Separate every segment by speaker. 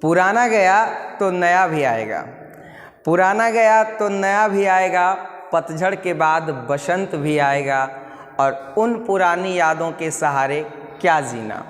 Speaker 1: पुराना गया तो नया भी आएगा, पुराना गया तो नया भी आएगा, पतझड़ के बाद बसंत भी आएगा, और उन पुरानी यादों के सहारे क्या जीना,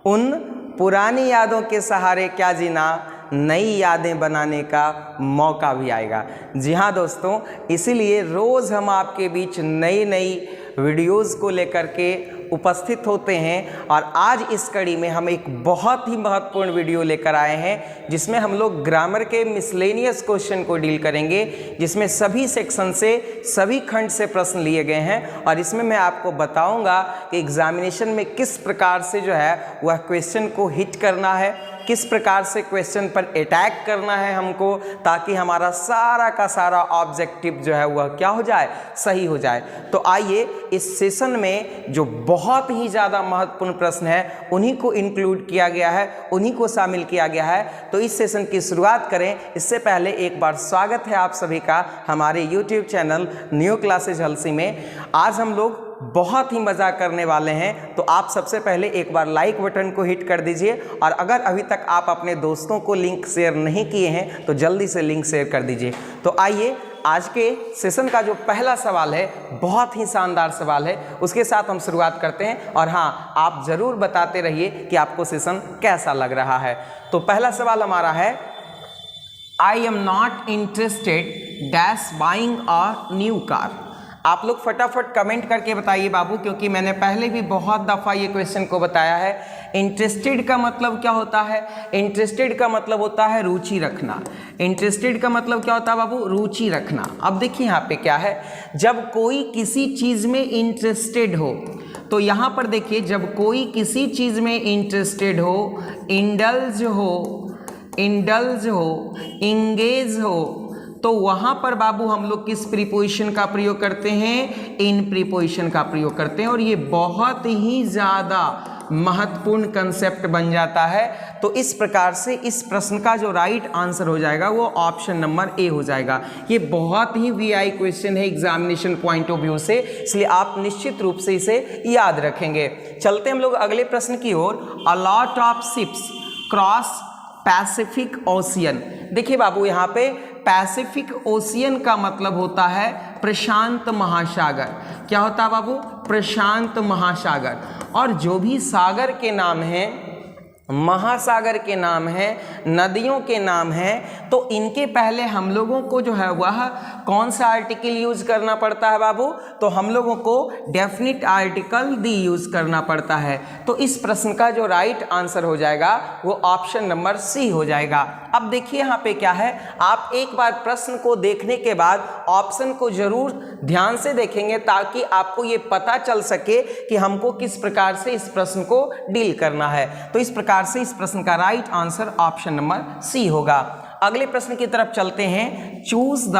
Speaker 1: उन पुरानी यादों के सहारे क्या जीना, नई यादें बनाने का मौका भी आएगा। जी हाँ दोस्तों, इसीलिए रोज़ हम आपके बीच नई नई वीडियोस को लेकर के उपस्थित होते हैं, और आज इस कड़ी में हम एक बहुत ही महत्वपूर्ण वीडियो लेकर आए हैं जिसमें हम लोग ग्रामर के मिसलेनियस क्वेश्चन को डील करेंगे, जिसमें सभी सेक्शन से सभी खंड से प्रश्न लिए गए हैं, और इसमें मैं आपको बताऊंगा कि एग्जामिनेशन में किस प्रकार से जो है वह क्वेश्चन को हिट करना है, किस प्रकार से क्वेश्चन पर अटैक करना है हमको, ताकि हमारा सारा का सारा ऑब्जेक्टिव जो है वह क्या हो जाए, सही हो जाए। तो आइए इस सेशन में जो बहुत ही ज़्यादा महत्वपूर्ण प्रश्न है उन्हीं को इंक्लूड किया गया है, उन्हीं को शामिल किया गया है। तो इस सेशन की शुरुआत करें इससे पहले एक बार स्वागत है आप सभी का हमारे YouTube channel new classes Halsi में। आज हम लोग बहुत ही मज़ा करने वाले हैं, तो आप सबसे पहले एक बार लाइक बटन को हिट कर दीजिए, और अगर अभी तक आप अपने दोस्तों को लिंक शेयर नहीं किए हैं तो जल्दी से लिंक शेयर कर दीजिए। तो आइए आज के सेशन का जो पहला सवाल है बहुत ही शानदार सवाल है, उसके साथ हम शुरुआत करते हैं, और हाँ आप ज़रूर बताते रहिए कि आपको सेशन कैसा लग रहा है। तो पहला सवाल हमारा है, I am not interested dash buying a new car. आप लोग फटाफट कमेंट करके बताइए बाबू, क्योंकि मैंने पहले भी बहुत दफ़ा ये क्वेश्चन को बताया है। इंटरेस्टेड का मतलब क्या होता है? इंटरेस्टेड का मतलब होता है रुचि रखना। इंटरेस्टेड का मतलब क्या होता है बाबू? रुचि रखना। अब देखिए यहाँ पे क्या है, जब कोई किसी चीज़ में इंटरेस्टेड हो, तो यहाँ पर देखिए जब कोई किसी चीज़ में इंटरेस्टेड हो, इंडल्ज हो, इंगेज हो, तो वहाँ पर बाबू हम लोग किस प्रीपोजिशन का प्रयोग करते हैं? इन प्रीपोजिशन का प्रयोग करते हैं, और ये बहुत ही ज़्यादा महत्वपूर्ण कंसेप्ट बन जाता है। तो इस प्रकार से इस प्रश्न का जो राइट आंसर हो जाएगा वो ऑप्शन नंबर ए हो जाएगा। ये बहुत ही वीआई क्वेश्चन है एग्जामिनेशन पॉइंट ऑफ व्यू से, इसलिए आप निश्चित रूप से इसे याद रखेंगे। चलते हम लोग अगले प्रश्न की ओर। A lot of ships cross Pacific ocean. देखिए बाबू यहाँ पे पैसिफिक ओशियन का मतलब होता है प्रशांत महासागर। क्या होता है बाबू? प्रशांत महासागर। और जो भी सागर के नाम हैं, महासागर के नाम हैं, नदियों के नाम हैं, तो इनके पहले हम लोगों को जो है वह कौन सा आर्टिकल यूज करना पड़ता है बाबू? तो हम लोगों को डेफिनिट आर्टिकल दी यूज करना पड़ता है। तो इस प्रश्न का जो राइट आंसर हो जाएगा वो ऑप्शन नंबर सी हो जाएगा। अब देखिए यहाँ पे क्या है, आप एक बार प्रश्न को देखने के बाद ऑप्शन को जरूर ध्यान से देखेंगे, ताकि आपको ये पता चल सके कि हमको किस प्रकार से इस प्रश्न को डील करना है। तो इस प्रकार से इस प्रश्न का right answer option number C होगा। अगले प्रश्न की तरफ चलते हैं। Choose the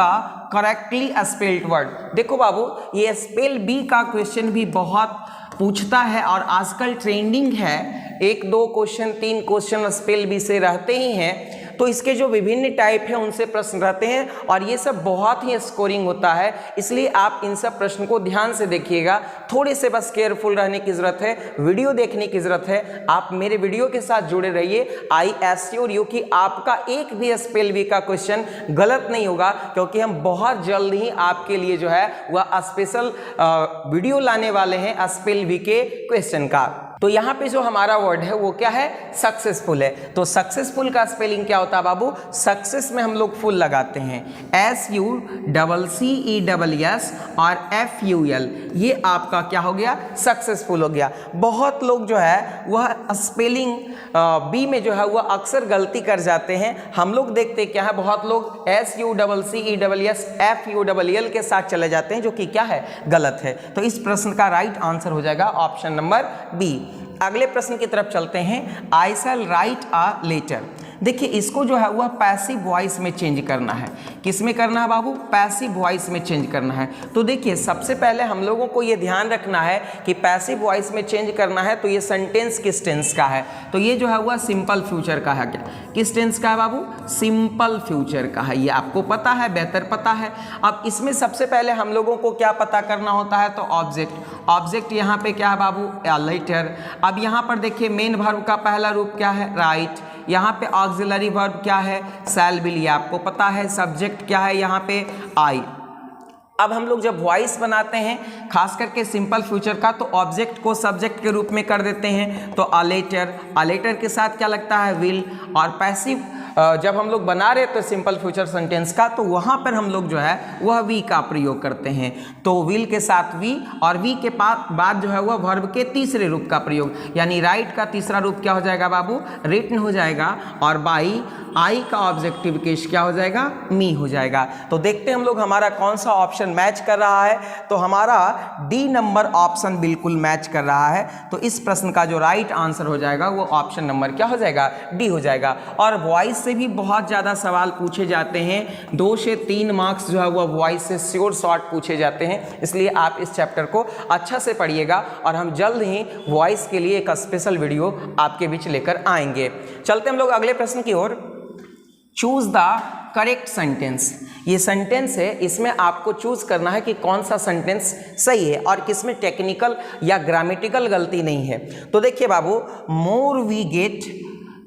Speaker 1: correctly spelled word. देखो बाबू, ये स्पेल बी का क्वेश्चन भी बहुत पूछता है और आजकल ट्रेंडिंग है। 1, 2 क्वेश्चन 3 क्वेश्चन स्पेल बी से रहते ही हैं। तो इसके जो विभिन्न टाइप है उनसे प्रश्न रहते हैं, और ये सब बहुत ही स्कोरिंग होता है, इसलिए आप इन सब प्रश्न को ध्यान से देखिएगा। थोड़े से बस केयरफुल रहने की ज़रूरत है, वीडियो देखने की ज़रूरत है। आप मेरे वीडियो के साथ जुड़े रहिए। आई एश्योर यू कि आपका एक भी स्पेल बी का क्वेश्चन गलत नहीं होगा, क्योंकि हम बहुत जल्द ही आपके लिए जो है वह स्पेशल वीडियो लाने वाले हैं स्पेल बी के क्वेश्चन का। तो यहाँ पे जो हमारा वर्ड है वो क्या है? सक्सेसफुल है। तो सक्सेसफुल का स्पेलिंग क्या होता है बाबू? सक्सेस में हम लोग फुल लगाते हैं, SUCCESS और FUL। ये आपका क्या हो गया? सक्सेसफुल हो गया। बहुत लोग जो है वह स्पेलिंग बी में जो है वह अक्सर गलती कर जाते हैं। हम लोग देखते क्या है, बहुत लोग SUCCESS FULL के साथ चले जाते हैं, जो कि क्या है? गलत है। तो इस प्रश्न का राइट आंसर हो जाएगा ऑप्शन नंबर बी। अगले प्रश्न की तरफ चलते हैं। आई शैल राइट अ लेटर। देखिए इसको जो है वह पैसिव वॉइस में चेंज करना है। किस में करना है बाबू? पैसिव वॉइस में चेंज करना है। तो देखिए सबसे पहले हम लोगों को ये ध्यान रखना है कि पैसिव वॉइस में चेंज करना है तो ये सेंटेंस किस टेंस का है? तो ये जो है वह सिंपल फ्यूचर का है। क्या किस टेंस का है बाबू? सिंपल फ्यूचर का है। ये आपको पता है, बेहतर पता है। अब इसमें सबसे पहले हम लोगों को क्या पता करना होता है? तो ऑब्जेक्ट। ऑब्जेक्ट यहाँ पे क्या है बाबू? A letter. अब यहाँ पर देखिए मेन वर्ब का पहला रूप क्या है? राइट। यहाँ पे ऑक्सिलरी वर्ब क्या है, शैल बी, ये आपको पता है। सब्जेक्ट क्या है यहाँ पे, आई। अब हम लोग जब वॉइस बनाते हैं खास करके सिंपल फ्यूचर का, तो ऑब्जेक्ट को सब्जेक्ट के रूप में कर देते हैं, तो अ लेटर के साथ क्या लगता है, विल। और पैसिव जब हम लोग बना रहे तो सिंपल फ्यूचर सेंटेंस का, तो वहाँ पर हम लोग जो है वह वी का प्रयोग करते हैं, तो विल के साथ वी, और वी के बाद जो है वह वर्ब के तीसरे रूप का प्रयोग, यानी राइट का तीसरा रूप क्या हो जाएगा बाबू, रिटन हो जाएगा। और बाई, आई का ऑब्जेक्टिव केस क्या हो जाएगा, मी हो जाएगा। तो देखते हैं हम लोग हमारा कौन सा ऑप्शन मैच कर रहा है, तो हमारा डी नंबर ऑप्शन बिल्कुल मैच कर रहा है। तो इस प्रश्न का जो राइट आंसर हो जाएगा वो ऑप्शन नंबर क्या हो जाएगा, डी हो जाएगा। और वॉइस से भी बहुत ज़्यादा सवाल पूछे जाते हैं, 2 से 3 मार्क्स जो है वो वॉइस से श्योर शॉर्ट पूछे जाते हैं, इसलिए आप इस चैप्टर को अच्छा से पढ़िएगा और हम जल्द ही वॉइस के लिए एक स्पेशल वीडियो आपके बीच लेकर आएंगे। चलते हम लोग अगले प्रश्न की ओर। Choose the correct sentence. ये सेंटेंस है, इसमें आपको चूज करना है कि कौन सा सेंटेंस सही है और किसमें टेक्निकल या ग्रामेटिकल गलती नहीं है। तो देखिए बाबू, more we get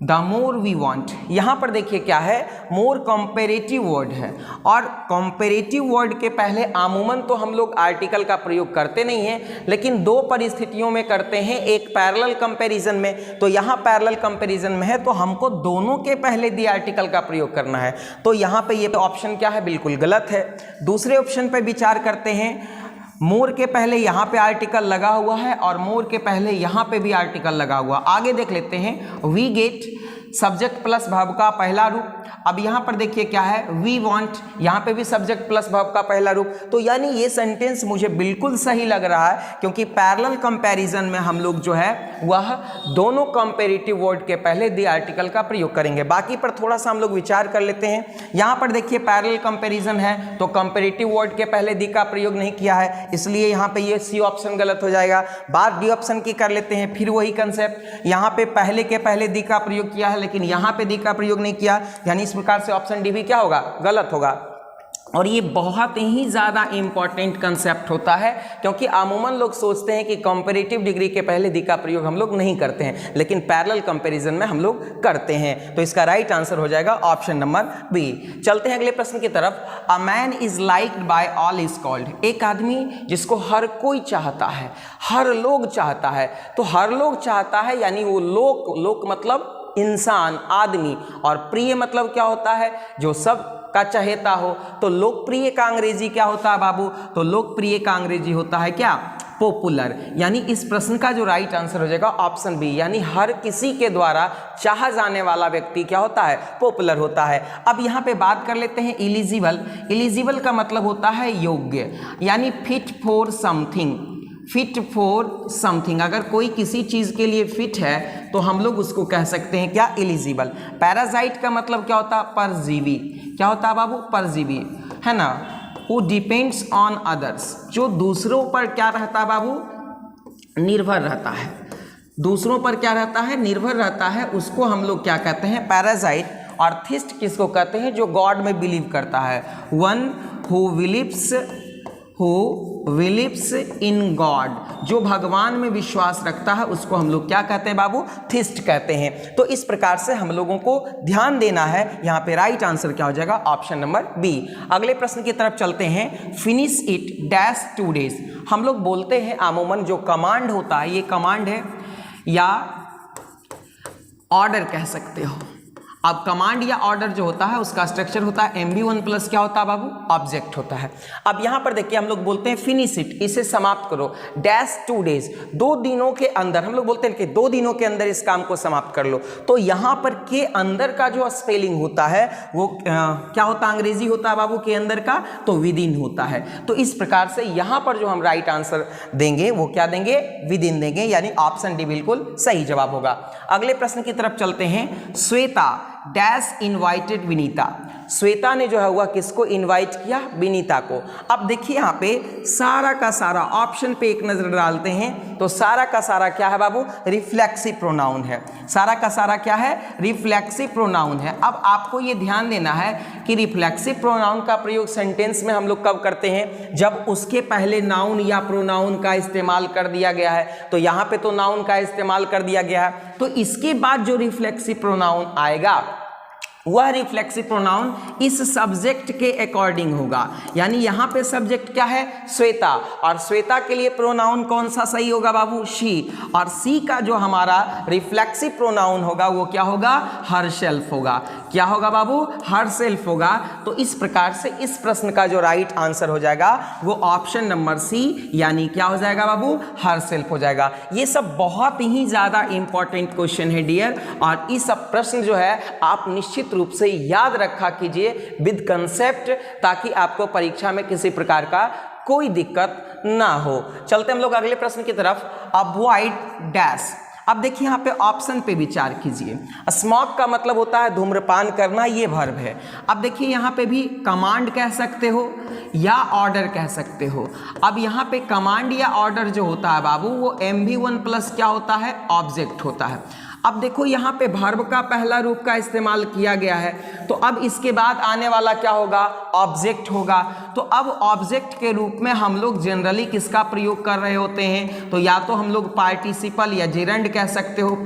Speaker 1: the more we want, यहाँ पर देखिए क्या है, मोर कंपेरेटिव वर्ड है, और कंपेरेटिव वर्ड के पहले आमूमन तो हम लोग आर्टिकल का प्रयोग करते नहीं हैं, लेकिन 2 परिस्थितियों में करते हैं, एक पैरेलल कंपैरिजन में। तो यहाँ पैरेलल कंपैरिजन में है तो हमको दोनों के पहले दी आर्टिकल का प्रयोग करना है, तो यहाँ पे ये ऑप्शन क्या है, बिल्कुल गलत है। दूसरे ऑप्शन पे विचार करते हैं, मोर के पहले यहाँ पे आर्टिकल लगा हुआ है और मोर के पहले यहाँ पे भी आर्टिकल लगा हुआ। आगे देख लेते हैं, we get subject plus verb का पहला रूप। अब यहाँ पर देखिए क्या है, वी वांट, यहाँ पे भी सब्जेक्ट प्लस वर्ब का पहला रूप। तो यानी ये सेंटेंस मुझे बिल्कुल सही लग रहा है, क्योंकि पैरेलल कंपैरिजन में हम लोग जो है वह दोनों कंपैरेटिव वर्ड के पहले दी आर्टिकल का प्रयोग करेंगे। बाकी पर थोड़ा सा हम लोग विचार कर लेते हैं। यहाँ पर देखिए पैरेलल कंपैरिजन है तो कंपैरेटिव वर्ड के पहले दी का प्रयोग नहीं किया है, इसलिए यहाँ पे ये सी ऑप्शन गलत हो जाएगा। बात डी ऑप्शन की कर लेते हैं, फिर वही कंसेप्ट, यहाँ पे पहले के पहले दी का प्रयोग किया है लेकिन यहाँ पे दी का प्रयोग नहीं किया, यानी इस प्रकार से ऑप्शन डी भी क्या होगा, गलत होगा। और ये बहुत ही ज़्यादा इंपॉर्टेंट कंसेप्ट होता है, क्योंकि अमूमन लोग सोचते हैं कि कंपैरेटिव डिग्री के पहले दी का प्रयोग हम लोग नहीं करते हैं, लेकिन पैरेलल कंपैरिजन में हम लोग करते हैं। तो इसका राइट आंसर हो जाएगा ऑप्शन नंबर बी। चलते हैं अगले प्रश्न की तरफ। A man is liked by all is called, एक आदमी जिसको हर कोई चाहता है, हर लोग चाहता है। तो हर लोग चाहता है यानी वो लोक मतलब इंसान, आदमी, और प्रिय मतलब क्या होता है, जो सब का चहेता हो। तो लोकप्रिय का अंग्रेजी क्या होता है बाबू, तो लोकप्रिय का अंग्रेजी होता है क्या, पॉपुलर। यानी इस प्रश्न का जो राइट आंसर हो जाएगा ऑप्शन बी, यानी हर किसी के द्वारा चाहा जाने वाला व्यक्ति क्या होता है, पॉपुलर होता है। अब यहाँ पे बात कर लेते हैं एलिजिबल। एलिजिबल का मतलब होता है योग्य, यानी fit for something, fit for something. अगर कोई किसी चीज़ के लिए फिट है तो हम लोग उसको कह सकते हैं क्या, एलिजिबल। पैरासाइट का मतलब क्या होता है, परजीवी। क्या होता है बाबू, परजीवी, है ना। हु डिपेंड्स ऑन अदर्स, जो दूसरों पर क्या रहता है बाबू, निर्भर रहता है। दूसरों पर क्या रहता है, निर्भर रहता है, उसको हम लोग क्या कहते हैं, पैरासाइट। और थिस्ट किसको कहते हैं, जो गॉड में बिलीव करता है। One who believes in God, जो भगवान में विश्वास रखता है, उसको हम लोग क्या कहते हैं बाबू, थिस्ट कहते हैं। तो इस प्रकार से हम लोगों को ध्यान देना है। यहाँ पे राइट आंसर क्या हो जाएगा, ऑप्शन नंबर बी। अगले प्रश्न की तरफ चलते हैं। Finish it dash 2 days। हम लोग बोलते हैं अमूमन जो कमांड होता है, ये कमांड है या ऑर्डर कह सकते हो। अब कमांड या ऑर्डर जो होता है उसका स्ट्रक्चर होता है MB1 प्लस क्या होता है बाबू, ऑब्जेक्ट होता है। अब यहाँ पर देखिए हम लोग बोलते हैं फिनिश इट, इसे समाप्त करो, डैश 2 days, 2 दिनों के अंदर। हम लोग बोलते हैं कि 2 दिनों के अंदर इस काम को समाप्त कर लो। तो यहाँ पर के अंदर का जो स्पेलिंग होता है वो क्या होता है, अंग्रेजी होता है बाबू के अंदर का, तो विद इन होता है। तो इस प्रकार से यहाँ पर जो हम राइट आंसर देंगे वो क्या देंगे, विद इन देंगे, यानी ऑप्शन डी बिल्कुल सही जवाब होगा। अगले प्रश्न की तरफ चलते हैं। Shweta dash invited Vinita. श्वेता ने जो है वह किसको इनवाइट किया, विनीता को। अब देखिए यहाँ पे सारा का सारा ऑप्शन पे एक नजर डालते हैं तो सारा का सारा क्या है बाबू, रिफ्लेक्सिव प्रोनाउन है। सारा का सारा क्या है, रिफ्लेक्सिव प्रोनाउन है। अब आपको ये ध्यान देना है कि रिफ्लेक्सिव प्रोनाउन का प्रयोग सेंटेंस में हम लोग कब करते हैं, जब उसके पहले नाउन या प्रोनाउन का इस्तेमाल कर दिया गया है। तो यहाँ पे तो नाउन का इस्तेमाल कर दिया गया है, तो इसके बाद जो रिफ्लेक्सिव प्रोनाउन आएगा वह रिफ्लेक्सिव प्रोनाउन इस सब्जेक्ट के अकॉर्डिंग होगा। यानी यहाँ पे सब्जेक्ट क्या है, श्वेता, और श्वेता के लिए प्रोनाउन कौन सा सही होगा बाबू, शी, और सी का जो हमारा रिफ्लेक्सिव प्रोनाउन होगा वो क्या होगा, हरसेल्फ होगा। क्या होगा बाबू, हरसेल्फ होगा। तो इस प्रकार से इस प्रश्न का जो राइट आंसर हो जाएगा वो ऑप्शन नंबर सी, यानी क्या हो जाएगा बाबू, हरसेल्फ हो जाएगा। ये सब बहुत ही ज्यादा इंपॉर्टेंट क्वेश्चन है डियर, और इस सब प्रश्न जो है आप निश्चित रूप से याद रखा कीजिए विद कंसेप्ट, ताकि आपको परीक्षा में किसी प्रकार का कोई दिक्कत ना हो। चलते हम लोग अगले प्रश्न की तरफ। Avoid dash. अब देखिए यहाँ पे ऑप्शन पे विचार कीजिए। स्मोक का मतलब होता है धूम्रपान करना, ये वर्ब है। अब देखिए यहाँ पे भी कमांड कह सकते हो या ऑर्डर कह सकते हो। अब यहाँ पे कमांड या ऑर्डर जो होता है बाबू वो MV1 प्लस क्या होता है, ऑब्जेक्ट होता है। अब देखो यहाँ पे वर्ब का पहला रूप का इस्तेमाल किया गया है, तो अब इसके बाद आने वाला क्या होगा, ऑब्जेक्ट होगा। तो अब ऑब्जेक्ट के रूप में हम लोग जनरली किसका प्रयोग कर रहे होते हैं, तो या तो हम लोग पार्टिसिपल या जिरंड कह सकते हो,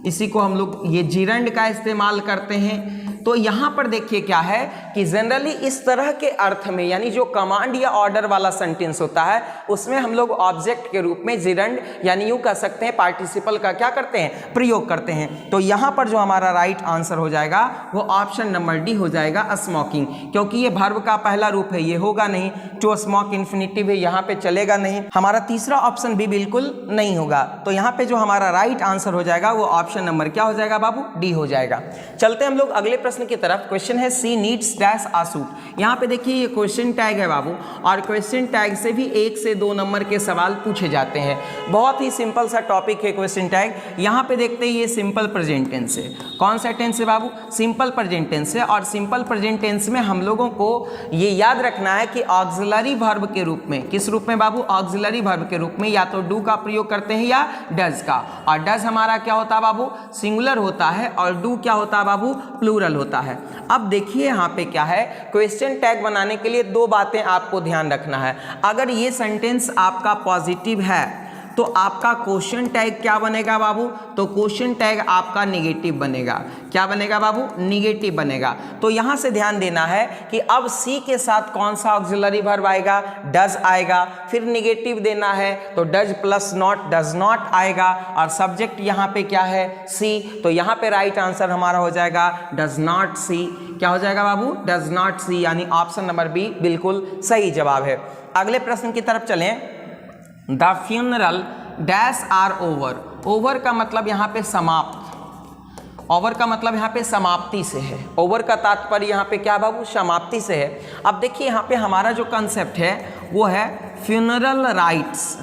Speaker 1: इसी को हम लोग ये जिरंड का इस्तेमाल करते हैं। तो यहाँ पर देखिए क्या है कि जनरली इस तरह के अर्थ में, यानी जो कमांड या ऑर्डर वाला सेंटेंस होता है उसमें हम लोग ऑब्जेक्ट के रूप में जिरंड यानी यूँ कह सकते हैं पार्टिसिपल का क्या करते हैं, प्रयोग करते हैं। तो यहाँ पर जो हमारा राइट आंसर हो जाएगा वो ऑप्शन नंबर डी हो जाएगा, स्मोकिंग, क्योंकि ये वर्ब का पहला रूप है, ये होगा नहीं। टू स्मोक इन्फिनिटिव है, यहाँ पे चलेगा नहीं। हमारा तीसरा ऑप्शन भी बिल्कुल नहीं होगा। तो यहाँ पे जो हमारा राइट आंसर हो जाएगा वो ऑप्शन नंबर क्या हो जाएगा बाबू, डी हो जाएगा। चलते हम लोग अगले प्रश्न की तरफ। क्वेश्चन है सी नीड्स डैश आ सूट। यहाँ पे देखिए ये क्वेश्चन टैग है बाबू, और क्वेश्चन टैग से भी 1 से 2 नंबर के सवाल पूछे जाते हैं। बहुत ही सिंपल सा टॉपिक है क्वेश्चन टैग। यहाँ पे देखते हैं ये सिंपल प्रेजेंट टेंस है। कौन सा टेंस है बाबू, सिंपल प्रेजेंट टेंस है। और सिंपल प्रेजेंट टेंस में हम लोगों को ये याद रखना है कि ऑक्सिलरी वर्ब के रूप में, किस रूप में बाबू, ऑक्सिलरी वर्ब के रूप में या तो डू का प्रयोग करते हैं या डज का। और डज हमारा क्या होता है बाबू, सिंगुलर होता है, और डू क्या होता है बाबू, प्लूरल होता है। अब देखिए यहाँ पे क्या है, क्वेश्चन टैग बनाने के लिए 2 बातें आपको ध्यान रखना है। अगर ये सेंटेंस आपका पॉजिटिव है तो आपका क्वेश्चन टैग क्या बनेगा बाबू, तो क्वेश्चन टैग आपका निगेटिव बनेगा। क्या बनेगा बाबू, निगेटिव बनेगा। तो यहाँ से ध्यान देना है कि अब सी के साथ कौन सा ऑक्सिलरी वर्ब आएगा, डज आएगा। फिर निगेटिव देना है तो does plus not, does not आएगा। और सब्जेक्ट यहाँ पे क्या है, सी। तो यहाँ पे राइट आंसर हमारा हो जाएगा डज नॉट सी। क्या हो जाएगा बाबू, डज नॉट सी, यानी ऑप्शन नंबर बी बिल्कुल सही जवाब है। अगले प्रश्न की तरफ चलें। The funeral dash are over. Over का मतलब यहाँ पे समाप्त, ओवर का मतलब यहाँ पे समाप्ति से है। ओवर का तात्पर्य यहाँ पे क्या बाबू, समाप्ति से है। अब देखिए यहाँ पे हमारा जो कंसेप्ट है वो है फ्यूनरल राइट्स।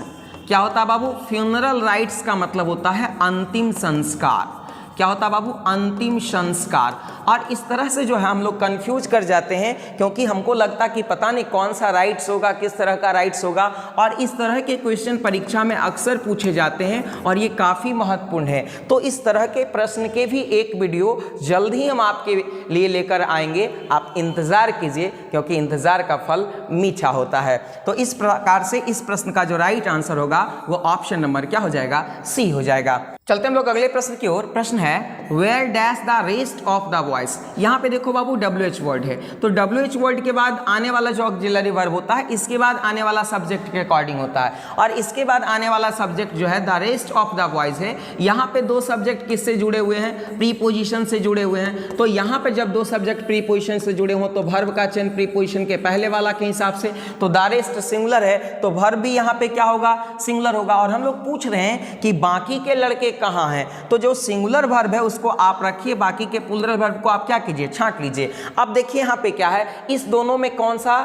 Speaker 1: क्या होता है बाबू, फ्यूनरल राइट्स का मतलब होता है अंतिम संस्कार। क्या होता है बाबू, अंतिम संस्कार। और इस तरह से जो है हम लोग कंफ्यूज कर जाते हैं, क्योंकि हमको लगता कि पता नहीं कौन सा राइट्स होगा, किस तरह का राइट्स होगा। और इस तरह के क्वेश्चन परीक्षा में अक्सर पूछे जाते हैं और ये काफ़ी महत्वपूर्ण है। तो इस तरह के प्रश्न के भी एक वीडियो जल्द ही हम आपके लिए लेकर आएंगे, आप इंतज़ार कीजिए, क्योंकि इंतज़ार का फल मीठा होता है। तो इस प्रकार से इस प्रश्न का जो राइट आंसर होगा वो ऑप्शन नंबर क्या हो जाएगा, सी हो जाएगा। चलते हम लोग अगले प्रश्न की ओर। प्रश्न है where dash the rest of the voice. यहाँ पे देखो बाबू WH वर्ड है, तो WH वर्ड के बाद आने वाला जो ऑक्सिलरी वर्ब होता है, इसके बाद आने वाला सब्जेक्ट के अकॉर्डिंग होता है, और इसके बाद आने वाला सब्जेक्ट जो है the rest of the voice है। यहाँ पे 2 सब्जेक्ट किससे जुड़े हुए हैं, प्रीपोजिशन से जुड़े हुए हैं। तो यहाँ पे जब 2 सब्जेक्ट प्रीपोजिशन से जुड़े हों तो वर्ब का चयन प्रीपोजिशन के पहले वाला के हिसाब से। तो द रेस्ट सिंगुलर है तो वर्ब भी यहाँ पे क्या होगा, सिंगुलर होगा। और हम लोग पूछ रहे हैं कि बाकी के लड़के कहाँ हैं, तो जो सिंगुलर वर्ब है उसको आप रखिए, बाकी के प्लूरल वर्ब को आप क्या कीजिए, छांट लीजिए। अब देखिए यहाँ पे क्या है, इस दोनों में कौन सा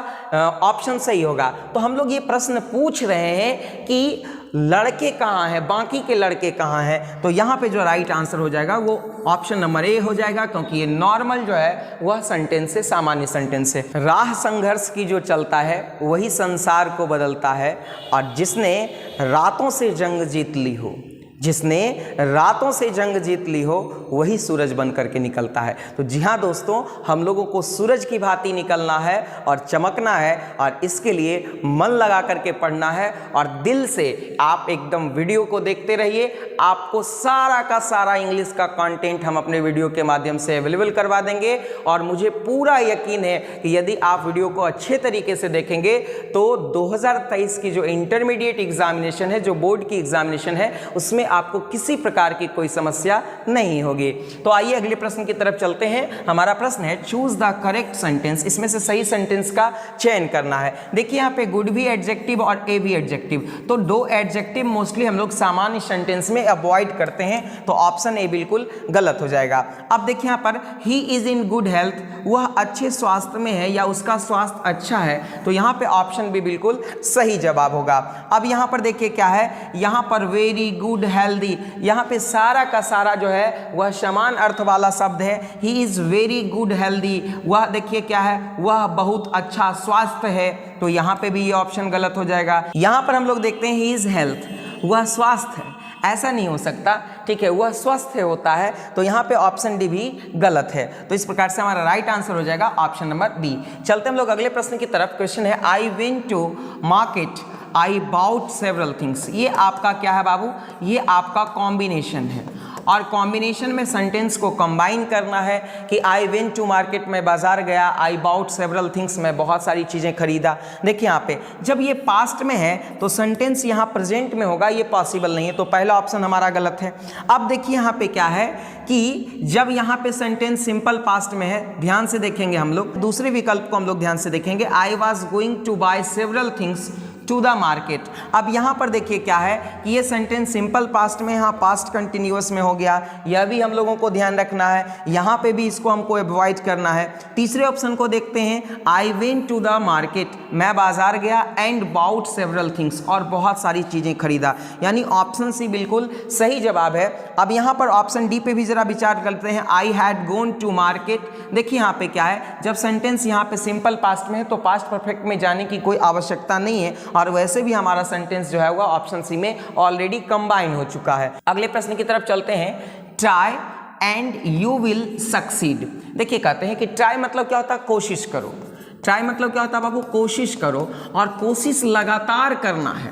Speaker 1: ऑप्शन सही होगा। तो हम लोग ये प्रश्न पूछ रहे हैं कि लड़के कहाँ हैं, बाकी के लड़के कहाँ हैं, तो यहाँ पे जो राइट आंसर हो जाएगा वो ऑप्शन नंबर ए हो जाएगा, क्योंकि ये नॉर्मल जो है वह सेंटेंस है, सामान्य सेंटेंस है। राह संघर्ष की जो चलता है वही संसार को बदलता है, और जिसने रातों से जंग जीत ली हो, जिसने रातों से जंग जीत ली हो वही सूरज बन करके निकलता है। तो जी हाँ दोस्तों, हम लोगों को सूरज की भांति निकलना है और चमकना है, और इसके लिए मन लगा करके पढ़ना है, और दिल से आप एकदम वीडियो को देखते रहिए। आपको सारा का सारा इंग्लिश का कंटेंट हम अपने वीडियो के माध्यम से अवेलेबल करवा देंगे, और मुझे पूरा यकीन है कि यदि आप वीडियो को अच्छे तरीके से देखेंगे तो 2023 की जो इंटरमीडिएट एग्जामिनेशन है, जो बोर्ड की एग्जामिनेशन है, उसमें आपको किसी प्रकार की कोई समस्या नहीं होगी। तो आइए अगले प्रश्न की तरफ चलते हैं। हमारा प्रश्न है चूज द करेक्ट सेंटेंस। इसमें से सही सेंटेंस का चयन करना है। देखिए यहाँ पे गुड भी एडजेक्टिव और ए भी एडजेक्टिव, तो दो एडजेक्टिव मोस्टली हम लोग सामान्य सेंटेंस में अवॉइड करते हैं, तो ऑप्शन ए बिल्कुल गलत हो जाएगा। अब देखिए यहाँ पर he is in good health, वह अच्छे स्वास्थ्य में है या उसका स्वास्थ्य अच्छा है, तो यहाँ पे ऑप्शन बी बिल्कुल सही जवाब होगा। अब यहाँ पर देखिए क्या है, यहाँ पर वेरी गुड हेल्दी, यहाँ पे सारा का सारा जो है वह समान अर्थ वाला शब्द है। He is very good healthy, वह देखिए क्या है, वह बहुत अच्छा स्वास्थ्य है, तो यहाँ पे भी ये ऑप्शन गलत हो जाएगा। यहाँ पर हम लोग देखते हैं ही इज हेल्थ, वह स्वास्थ्य है, ऐसा नहीं हो सकता, ठीक है, वह स्वस्थ होता है, तो यहाँ पे ऑप्शन डी भी गलत है। तो इस प्रकार से हमारा राइट आंसर हो जाएगा ऑप्शन नंबर बी। चलते हम लोग अगले प्रश्न की तरफ। क्वेश्चन है I went to market I bought several things. ये आपका क्या है बाबू, ये आपका कॉम्बिनेशन है, और कॉम्बिनेशन में सेंटेंस को कंबाइन करना है कि आई वेंट टू मार्केट, में बाजार गया, आई बाउट सेवरल थिंग्स, में बहुत सारी चीज़ें खरीदा। देखिए यहाँ पे जब ये पास्ट में है तो सेंटेंस यहाँ प्रेजेंट में होगा, ये पॉसिबल नहीं है, तो पहला ऑप्शन हमारा गलत है। अब देखिए यहाँ पे क्या है कि जब यहाँ पे सेंटेंस सिंपल पास्ट में है, ध्यान से देखेंगे हम लोग, दूसरे विकल्प को हम लोग ध्यान से देखेंगे, I was going to buy several things to the market. अब यहाँ पर देखिए क्या है कि ये सेंटेंस सिंपल पास्ट में, यहाँ पास्ट कंटिन्यूअस में हो गया, यह भी हम लोगों को ध्यान रखना है, यहाँ पे भी इसको हमको अवॉइड करना है। तीसरे ऑप्शन को देखते हैं, I went to the market, मैं बाजार गया, एंड बाउट सेवरल थिंग्स, और बहुत सारी चीज़ें खरीदा, यानी ऑप्शन सी बिल्कुल सही जवाब है। अब यहाँ पर ऑप्शन डी पे भी जरा विचार करते हैं, I had gone to market. देखिए यहाँ पे क्या है, जब सेंटेंस यहाँ पे सिंपल पास्ट में है तो पास्ट परफेक्ट में जाने की कोई आवश्यकता नहीं है, और वैसे भी हमारा सेंटेंस जो है वह ऑप्शन सी में ऑलरेडी कंबाइन हो चुका है। अगले प्रश्न की तरफ चलते हैं। Try and you will succeed. देखिए कहते हैं कि ट्राई मतलब क्या होता है, कोशिश करो। ट्राई मतलब क्या होता है बाबू, कोशिश करो, और कोशिश लगातार करना है,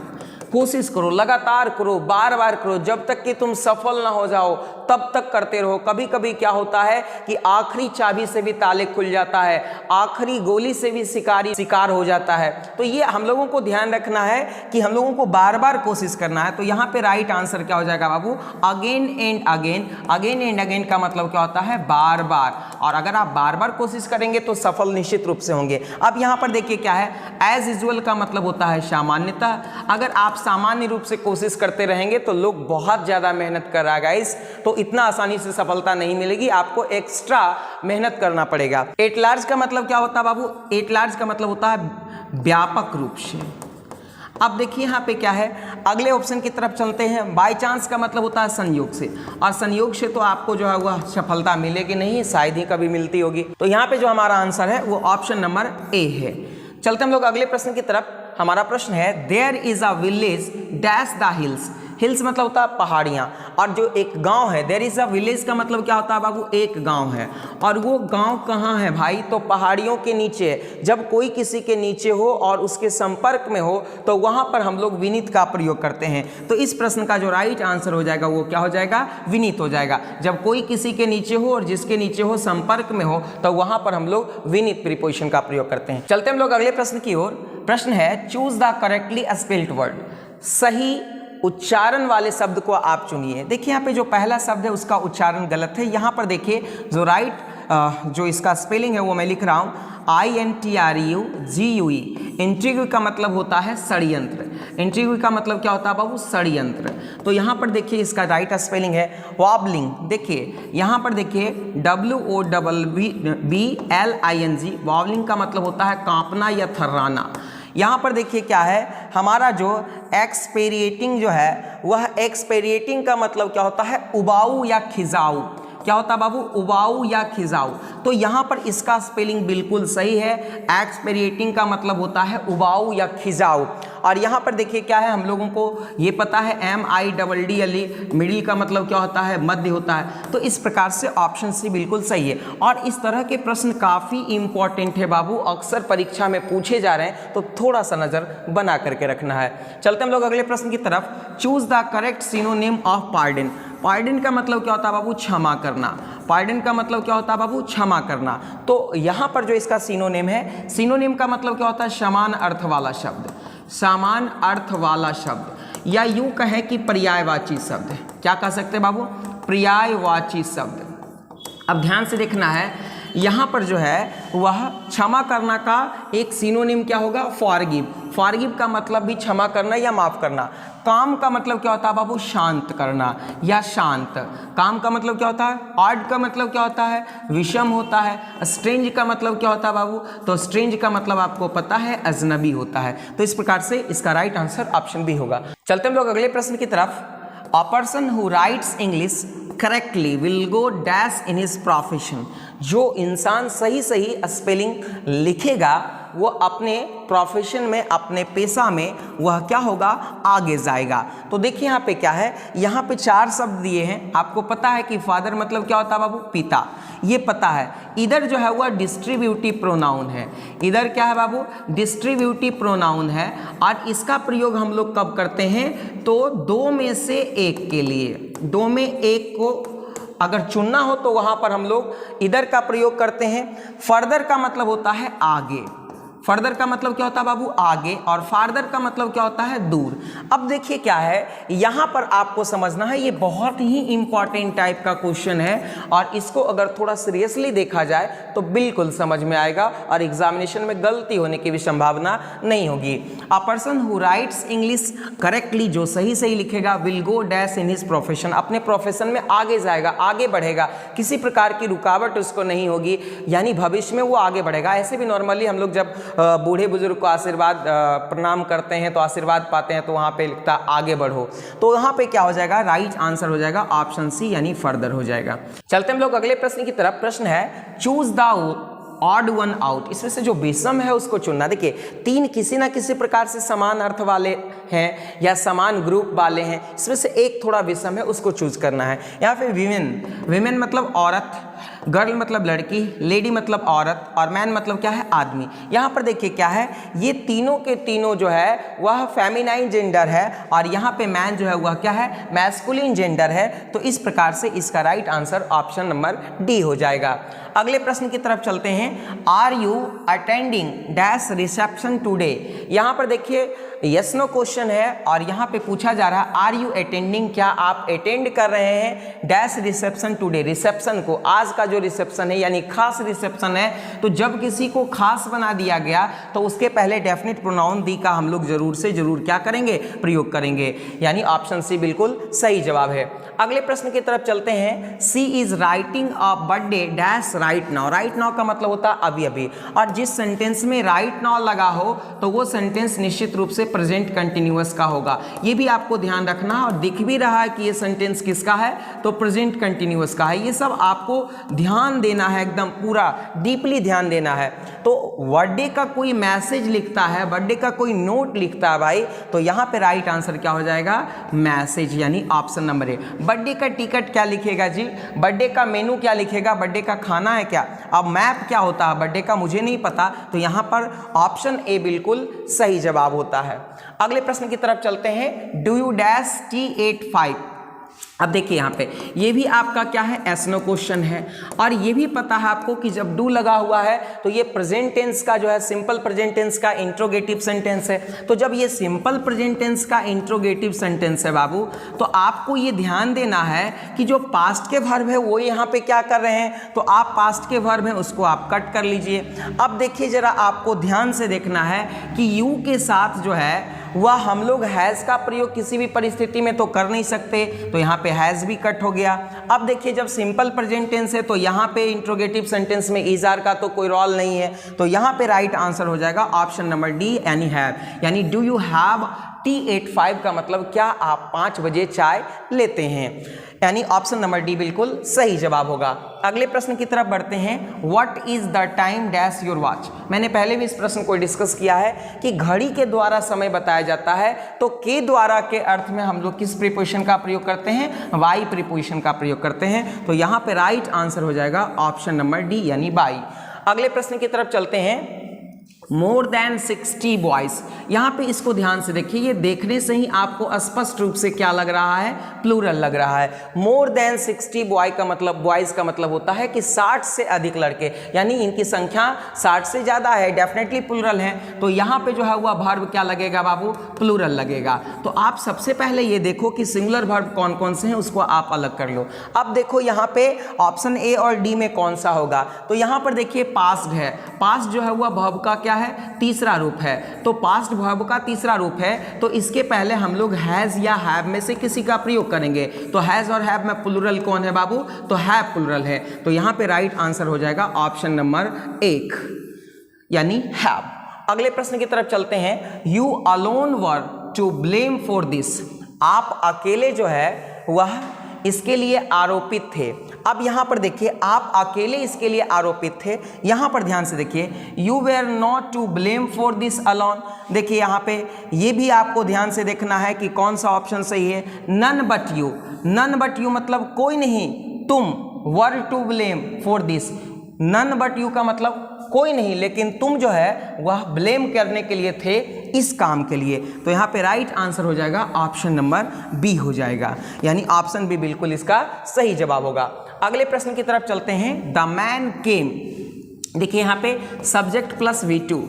Speaker 1: कोशिश करो, लगातार करो, बार बार करो, जब तक कि तुम सफल ना हो जाओ तब तक करते रहो। कभी कभी क्या होता है कि आखिरी चाबी से भी ताले खुल जाता है, आखिरी गोली से भी शिकार हो जाता है। तो ये हम लोगों को ध्यान रखना है कि हम लोगों को बार बार कोशिश करना है। तो यहाँ पे राइट आंसर क्या हो जाएगा बाबू, again and again. Again and again का मतलब क्या होता है, बार बार, और अगर आप बार बार कोशिश करेंगे तो सफल निश्चित रूप से होंगे। अब यहाँ पर देखिए क्या है, एज यूजुअल का मतलब होता है सामान्यतः। अगर आप सामान्य रूप से कोशिश करते रहेंगे तो लोग बहुत ज़्यादा मेहनत कर रहा है गाइस, तो इतना आसानी से सफलता नहीं मिलेगी, आपको एक्स्ट्रा मेहनत करना पड़ेगा। एट लार्ज का मतलब क्या होता है बाबू, एट लार्ज का मतलब होता है व्यापक रूप से। अब देखिए यहाँ पे क्या है, अगले ऑप्शन की तरफ चलते हैं। बाय चांस का मतलब होता है संयोग से, और संयोग से तो आपको जो है वह सफलता मिलेगी नहीं, शायद ही कभी मिलती होगी। तो यहाँ पे जो हमारा आंसर है वो ऑप्शन नंबर ए है। चलते हम लोग अगले प्रश्न की तरफ। हमारा प्रश्न है there is a village dash the hills. Hills मतलब होता है पहाड़ियाँ, और जो एक गांव है, देयर इज अ विलेज का मतलब क्या होता है बाबू, एक गांव है, और वो गांव कहाँ है भाई, तो पहाड़ियों के नीचे। जब कोई किसी के नीचे हो और उसके संपर्क में हो तो वहाँ पर हम लोग विनीत का प्रयोग करते हैं। तो इस प्रश्न का जो राइट आंसर हो जाएगा वो क्या हो जाएगा, विनीत हो जाएगा। जब कोई किसी के नीचे हो और जिसके नीचे हो संपर्क में हो तो वहाँ पर हम लोग विनीत प्रीपोजिशन का प्रयोग करते हैं। चलते हम लोग अगले प्रश्न की ओर। प्रश्न है choose the correctly spelled word. सही उच्चारण वाले शब्द को आप चुनिए। देखिए यहाँ पे जो पहला शब्द है उसका उच्चारण गलत है। यहाँ पर देखिए जो जो इसका स्पेलिंग है वो मैं लिख रहा हूँ INTRUGUE। इंट्रीग्यू का मतलब होता है षड्यंत्र। इंट्रीग्यू का मतलब क्या होता है बाबू, षड्यंत्र। तो यहाँ पर देखिए इसका राइट स्पेलिंग है वॉबलिंग। देखिए यहाँ पर देखिए WOBBLING। वॉबलिंग का मतलब होता है कांपना या थर्राना। यहाँ पर देखिए क्या है, हमारा जो एक्सपेरिएटिंग जो है वह एक्सपेरिएटिंग का मतलब क्या होता है, उबाऊ या खिजाऊ। क्या होता है बाबू, उबाऊ या खिजाऊ। तो यहाँ पर इसका स्पेलिंग बिल्कुल सही है, एक्सपेरिएटिंग का मतलब होता है उबाऊ या खिजाऊ। और यहाँ पर देखिए क्या है, हम लोगों को ये पता है MIDD मिडिल का मतलब क्या होता है, मध्य होता है। तो इस प्रकार से ऑप्शन सी बिल्कुल सही है। और इस तरह के प्रश्न काफ़ी इंपॉर्टेंट है बाबू, अक्सर परीक्षा में पूछे जा रहे हैं, तो थोड़ा सा नज़र बना करके रखना है। चलते हम लोग अगले प्रश्न की तरफ। Choose the correct synonym of pardon. Pardon का मतलब क्या होता है बाबू, क्षमा करना। पार्डन का मतलब क्या होता है बाबू, क्षमा करना। तो यहाँ पर जो इसका सिनोनिम है, सिनोनिम का मतलब क्या होता है, समान अर्थ वाला शब्द, समान अर्थ वाला शब्द, या यूं कहें कि पर्यायवाची शब्द। क्या कह सकते हैं बाबू, पर्यायवाची शब्द। अब ध्यान से देखना है, यहाँ पर जो है वह क्षमा करना का एक सिनोनिम क्या होगा, फॉरगिव। फॉरगिव का मतलब भी क्षमा करना या माफ करना। काम का मतलब क्या होता है बाबू, शांत करना या शांत। काम का मतलब क्या होता है, ऑड का मतलब क्या होता है, विषम होता है। स्ट्रेंज का मतलब क्या होता है बाबू, तो स्ट्रेंज का मतलब आपको पता है, अजनबी होता है। तो इस प्रकार से इसका राइट आंसर ऑप्शन बी होगा। चलते हम लोग अगले प्रश्न की तरफ। A person who rights English correctly will go dash in his profession. जो इंसान सही सही स्पेलिंग लिखेगा वो अपने प्रोफेशन में, अपने पेशा में वह क्या होगा, आगे जाएगा। तो देखिए यहाँ पे क्या है, यहाँ पे 4 शब्द दिए हैं। आपको पता है कि फादर मतलब क्या होता है बाबू, पिता, ये पता है। इधर जो है वह डिस्ट्रीब्यूटिव प्रोनाउन है। इधर क्या है बाबू, डिस्ट्रीब्यूटिव प्रोनाउन है। और इसका प्रयोग हम लोग कब करते हैं, तो 2 में से 1 के लिए, 2 में 1 को अगर चुनना हो तो वहां पर हम लोग इधर का प्रयोग करते हैं। फर्दर का मतलब होता है आगे। फर्दर का मतलब क्या होता है बाबू, आगे। और फार्दर का मतलब क्या होता है, दूर। अब देखिए क्या है, यहाँ पर आपको समझना है, ये बहुत ही इंपॉर्टेंट टाइप का क्वेश्चन है। और इसको अगर थोड़ा सीरियसली देखा जाए तो बिल्कुल समझ में आएगा और एग्जामिनेशन में गलती होने की भी संभावना नहीं होगी। A person who rights English correctly, जो सही सही लिखेगा, will go dash in his profession, अपने प्रोफेशन में आगे जाएगा, आगे बढ़ेगा। किसी प्रकार की रुकावट उसको नहीं होगी, यानी भविष्य में वो आगे बढ़ेगा। ऐसे भी नॉर्मली हम लोग जब बूढ़े बुजुर्ग को आशीर्वाद प्रणाम करते हैं तो आशीर्वाद पाते हैं, तो वहाँ पे लिखता आगे बढ़ो। तो यहाँ पे क्या हो जाएगा, राइट आंसर हो जाएगा ऑप्शन सी, यानी फर्दर हो जाएगा। चलते हम लोग अगले प्रश्न की तरफ। प्रश्न है, choose the odd one out. इसमें से जो विषम है उसको चुनना। देखिए 3 किसी ना किसी प्रकार से समान अर्थ वाले हैं या समान ग्रुप वाले हैं, इसमें से एक थोड़ा विषम है, उसको चूज करना है। यहाँ पे विमेन, विमेन मतलब औरत, गर्ल मतलब लड़की, लेडी मतलब औरत, और मैन मतलब क्या है, आदमी। यहाँ पर देखिए क्या है, ये तीनों के तीनों जो है वह फेमिनाइन जेंडर है, और यहाँ पे मैन जो है वह क्या है, मैस्कुलिन जेंडर है। तो इस प्रकार से इसका right answer option number D हो जाएगा। अगले प्रश्न की तरफ चलते हैं। Are you attending dash reception today. यहाँ पर देखिए यस नो क्वेश्चन है, और यहाँ पे पूछा जा रहा है आर यू अटेंडिंग, क्या आप अटेंड कर रहे हैं डैश रिसेप्शन टुडे, रिसेप्शन को, आज का जो रिसेप्शन है, यानी खास रिसेप्शन है। तो जब किसी को खास बना दिया गया तो उसके पहले डेफिनेट प्रोनाउन दी का हम लोग जरूर से जरूर क्या करेंगे, प्रयोग करेंगे, यानी ऑप्शन सी बिल्कुल सही जवाब है। अगले प्रश्न की तरफ चलते हैं। She is writing a birthday dash right now. Right now का मतलब होता है अभी अभी, और जिस सेंटेंस में राइट नाउ लगा हो तो वो सेंटेंस निश्चित रूप से प्रेजेंट कंटिन्यूअस का होगा। ये भी आपको ध्यान रखना, और दिख भी रहा है कि ये सेंटेंस किसका है, तो प्रेजेंट कंटिन्यूअस का है। ये सब आपको ध्यान देना है, एकदम पूरा डीपली ध्यान देना है। तो बर्थडे का कोई मैसेज लिखता है, बर्थडे का कोई नोट लिखता है भाई, तो यहाँ पे राइट आंसर क्या हो जाएगा, मैसेज, यानी ऑप्शन नंबर ए। बर्थडे का टिकट क्या लिखेगा जी, बर्थडे का मेनू क्या लिखेगा, बर्थडे का खाना है क्या। अब मैप क्या होता है बर्थडे का, मुझे नहीं पता, तो यहाँ पर ऑप्शन ए बिल्कुल सही जवाब होता है। अगले प्रश्न की तरफ चलते हैं। Do you dash T85। अब देखिए यहाँ पे ये भी आपका क्या है, एसनो क्वेश्चन है, और ये भी पता है आपको कि जब डू लगा हुआ है तो ये प्रेजेंट टेंस का जो है, सिंपल प्रेजेंट टेंस का इंट्रोगेटिव सेंटेंस है। तो जब ये सिंपल प्रेजेंट टेंस का इंट्रोगेटिव सेंटेंस है बाबू, तो आपको ये ध्यान देना है कि जो पास्ट के वर्ब है वो यहाँ पे क्या कर रहे हैं, तो आप पास्ट के वर्ब है उसको आप कट कर लीजिए। अब देखिए जरा, आपको ध्यान से देखना है कि यू के साथ जो है वह हम लोग हैज़ का प्रयोग किसी भी परिस्थिति में तो कर नहीं सकते, तो यहाँ पे हैज़ भी कट हो गया। अब देखिए जब सिंपल प्रेजेंट टेंस है तो यहाँ पे इंट्रोगेटिव सेंटेंस में इज आर का तो कोई रोल नहीं है, तो यहाँ पे राइट आंसर हो जाएगा ऑप्शन नंबर डी यानी हैव। यानी do you have tea at 5 का मतलब क्या आप 5 बजे चाय लेते हैं, यानी ऑप्शन नंबर डी बिल्कुल सही जवाब होगा। अगले प्रश्न की तरफ बढ़ते हैं। What is the time dash your watch. मैंने पहले भी इस प्रश्न को डिस्कस किया है कि घड़ी के द्वारा समय बताया जाता है, तो के द्वारा के अर्थ में हम लोग किस प्रीपोजिशन का प्रयोग करते हैं, वाई प्रीपोजिशन का प्रयोग करते हैं, तो यहाँ पे राइट आंसर हो जाएगा ऑप्शन नंबर डी यानी बाई। अगले प्रश्न की तरफ चलते हैं। मोर देन 60 बॉयज, यहाँ पे इसको ध्यान से देखिए, ये देखने से ही आपको स्पष्ट रूप से क्या लग रहा है, प्लूरल लग रहा है। मोर देन 60 बॉय का मतलब, बॉयज का मतलब होता है कि 60 से अधिक लड़के, यानी इनकी संख्या 60 से ज़्यादा है, डेफिनेटली प्लूरल है, तो यहाँ पे जो है वह वर्ब क्या लगेगा बाबू, प्लूरल लगेगा। तो आप सबसे पहले ये देखो कि सिंगुलर वर्ब कौन कौन से हैं, उसको आप अलग कर लो। अब देखो यहाँ पे ऑप्शन ए और डी में कौन सा होगा, तो यहाँ पर देखिए पास्ट है, पास्ट जो है वह वर्ब का क्या है, तीसरा रूप है, तो पास्ट वर्ब का तीसरा रूप है, तो इसके पहले हम लोग हैज या हैव में से किसी का प्रयोग करेंगे। तो हैज और हैव में प्लूरल कौन है बाबू, तो हैव प्लूरल है, तो यहां पे राइट आंसर हो जाएगा ऑप्शन नंबर 1 यानी हैव। अगले प्रश्न की तरफ चलते हैं। You alone were to blame for this, आप अकेले जो है वह इसके लिए आरोपित थे। अब यहां पर देखिए आप अकेले इसके लिए आरोपित थे, यहां पर ध्यान से देखिए, you were not to blame for this alone. देखिए यहां पे ये भी आपको ध्यान से देखना है कि कौन सा ऑप्शन सही है। None but you, none but you मतलब कोई नहीं, तुम were to blame for this, none but you का मतलब कोई नहीं, लेकिन तुम जो है वह ब्लेम करने के लिए थे इस काम के लिए, तो यहाँ पे राइट आंसर हो जाएगा ऑप्शन नंबर बी हो जाएगा, यानी ऑप्शन बी बिल्कुल इसका सही जवाब होगा। अगले प्रश्न की तरफ चलते हैं। द मैन केम, देखिए यहाँ पे सब्जेक्ट प्लस V2।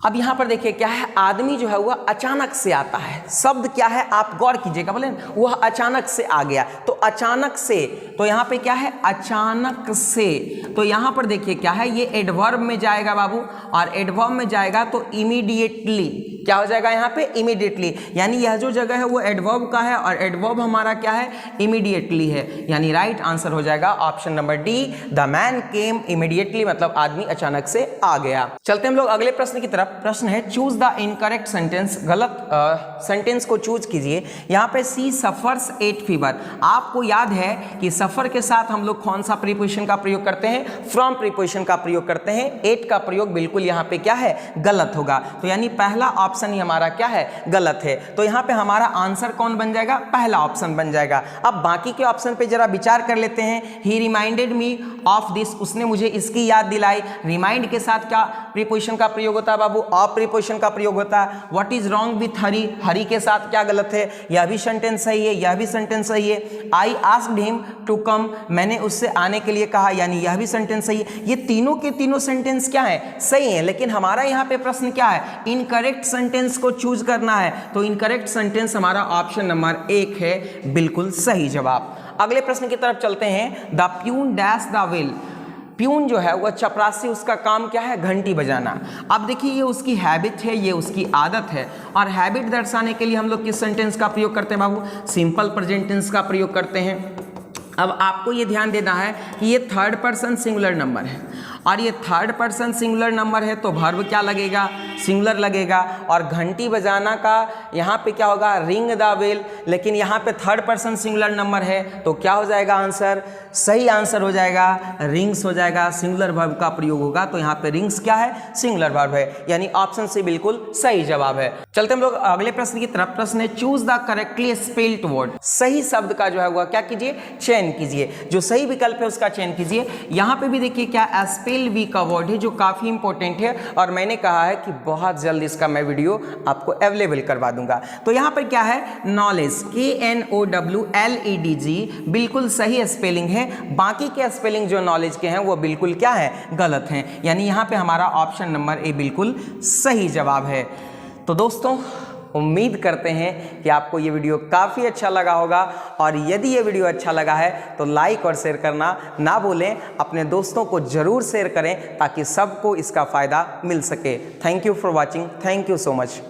Speaker 1: अब यहाँ पर देखिए क्या है, आदमी जो है वह अचानक से आता है, शब्द क्या है आप गौर कीजिएगा, बोले वह अचानक से आ गया, तो अचानक से, तो यहाँ पे क्या है अचानक से, तो यहाँ पर देखिए क्या है, ये एडवर्ब में जाएगा बाबू, और एडवर्ब में जाएगा तो इमीडिएटली क्या हो जाएगा यहाँ पे, इमीडिएटली, यानी यह जो जगह है वो एडवर्ब का है और एडवर्ब हमारा क्या है, इमीडिएटली है, यानी राइट आंसर हो जाएगा option number D, the man came immediately, मतलब आदमी अचानक से आ गया। चलते हम लोग अगले प्रश्न की तरफ। प्रश्न है चूज द इनकरेक्ट सेंटेंस, गलत सेंटेंस को चूज कीजिए। यहाँ पे सी सफर्स एट फीवर, आपको याद है कि सफर के साथ हम लोग कौन सा प्रीपोजिशन का प्रयोग करते हैं, फ्रॉम प्रीपोजिशन का प्रयोग करते हैं, एट का प्रयोग बिल्कुल यहाँ पे क्या है, गलत होगा, तो यानी पहला ऑप्शन ही हमारा क्या है, गलत है, तो यहाँ पे हमारा आंसर कौन बन जाएगा, पहला ऑप्शन बन जाएगा। अब बाकी के ऑप्शन पे जरा विचार कर लेते हैं। ही रिमाइंडेड मी ऑफ दिस, उसने मुझे इसकी याद दिलाई, रिमाइंड के साथ क्या प्रीपोजिशन का प्रयोग होता है बाबू, ऑफ प्रीपोजिशन का प्रयोग होता है। व्हाट इज रॉन्ग विथ हरी, हरी के साथ क्या गलत है, यह भी सेंटेंस सही है, यह भी सेंटेंस सही है। I asked him to come, मैंने उससे आने के लिए कहा, यानी यह भी सेंटेंस सही है। ये तीनों के तीनों सेंटेंस क्या है, सही है, लेकिन हमारा यहाँ पे प्रश्न क्या है, इनकरेक्ट सेंटेंस को चूज करना है, तो इनकरेक्ट सेंटेंस हमारा ऑप्शन नंबर 1 है, बिल्कुल सही जवाब। अगले प्रश्न की तरफ चलते हैं। The peon dash the will, peon जो है वह चपरासी, उसका काम क्या है, घंटी बजाना। अब देखिए ये उसकी हैबिट है, ये उसकी आदत है, और हैबिट दर्शाने के लिए हम लोग किस सेंटेंस का प्रयोग करते हैं बाबू, सिंपल प्रेजेंट टेंस का प्रयोग करते हैं। अब आपको ये ध्यान देना है कि ये थर्ड पर्सन सिंगुलर नंबर है, और ये थर्ड पर्सन सिंगुलर नंबर है, तो वर्ब क्या लगेगा, सिंगुलर लगेगा, और घंटी बजाना का यहाँ पे क्या होगा, रिंग द बेल, लेकिन यहाँ पे थर्ड पर्सन सिंगुलर नंबर है, तो क्या हो जाएगा आंसर, सही आंसर हो जाएगा रिंग्स हो जाएगा, सिंगुलर वर्ब का प्रयोग होगा, तो यहाँ पे रिंग्स क्या है, सिंगुलर वर्ब है, यानी ऑप्शन सी बिल्कुल सही जवाब है। चलते हम लोग अगले प्रश्न की तरफ। प्रश्न है choose the correctly spelled word, सही शब्द का जो है वह क्या कीजिए, चयन कीजिए, जो सही विकल्प है उसका चयन कीजिए। यहाँ पे भी देखिए क्या स्पेल वी का वर्ड है, जो काफी इंपॉर्टेंट है, और मैंने कहा है कि बहुत जल्द इसका मैं वीडियो आपको अवेलेबल करवा दूंगा। तो यहाँ पर क्या है, नॉलेज, KNOWLEDG बिल्कुल सही स्पेलिंग है, बाकी के स्पेलिंग जो नॉलेज के हैं वो बिल्कुल क्या है, गलत हैं, यानी यहाँ पे हमारा ऑप्शन नंबर ए बिल्कुल सही जवाब है। तो दोस्तों उम्मीद करते हैं कि आपको ये वीडियो काफ़ी अच्छा लगा होगा, और यदि ये वीडियो अच्छा लगा है तो लाइक और शेयर करना ना भूलें, अपने दोस्तों को ज़रूर शेयर करें ताकि सबको इसका फ़ायदा मिल सके। Thank you for watching, thank you so much.